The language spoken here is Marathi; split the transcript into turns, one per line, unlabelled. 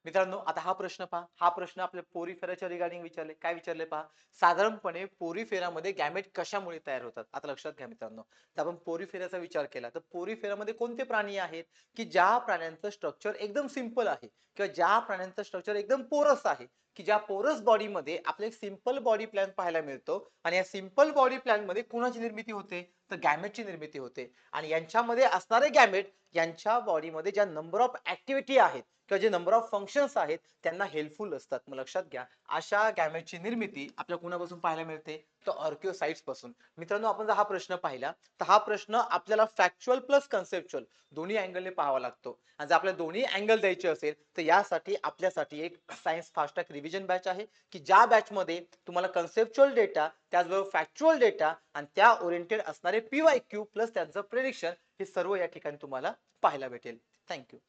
मित्रांनो, आता हा प्रश्न पहा. हा प्रश्न आपल्या पोरीफेराच्या रिगार्डिंग विचारले. काय विचारले पहा. साधारणपणे पोरीफेरामध्ये गॅमेट कशामुळे तयार होतात? आता लक्षात घ्या मित्रांनो. तर आपण पोरीफेराचा विचार केला, तर पोरीफेरामध्ये कोणते प्राणी आहेत, की ज्या प्राण्यांचं स्ट्रक्चर एकदम सिंपल आहे किंवा ज्या प्राण्यांचं स्ट्रक्चर एकदम पोरस आहे, की ज्या पोरस बॉडीमध्ये आपल्याला एक सिंपल बॉडी प्लॅन पाहायला मिळतो आणि या सिंपल बॉडी प्लॅनमध्ये कुणाची निर्मिती होते? तर गॅमेटची निर्मिती होते आणि यांच्यामध्ये असणारे गॅमेट यांच्या बॉडीमध्ये ज्या नंबर ऑफ ऍक्टिव्हिटी आहेत किंवा जे नंबर ऑफ फंक्शन्स आहेत त्यांना हेल्पफुल असतात. मग लक्षात घ्या, अशा गॅमेटची निर्मिती आपल्या कुणापासून पाहायला मिळते? तर ऑर्किओसाइट्स पासून. मित्रांनो, आपण जर हा प्रश्न पाहिला तर हा प्रश्न आपल्याला फॅक्च्युअल प्लस कन्सेप्च्युअल दोन्ही अँगलने पाहावा लागतो. आणि जर आपल्याला दोन्ही अँगल द्यायचे असेल तर यासाठी आपल्यासाठी एक science fast track revision batch आहे, की ज्या बॅचमध्ये तुम्हाला कन्सेप्च्युअल डेटा त्याचबरोबर फॅक्च्युअल डेटा आणि त्या ओरिएंटेड असणारे PYQ प्लस त्यांचं प्रेडिक्शन हे सर्व या ठिकाणी तुम्हाला पाहायला भेटेल. थँक्यू.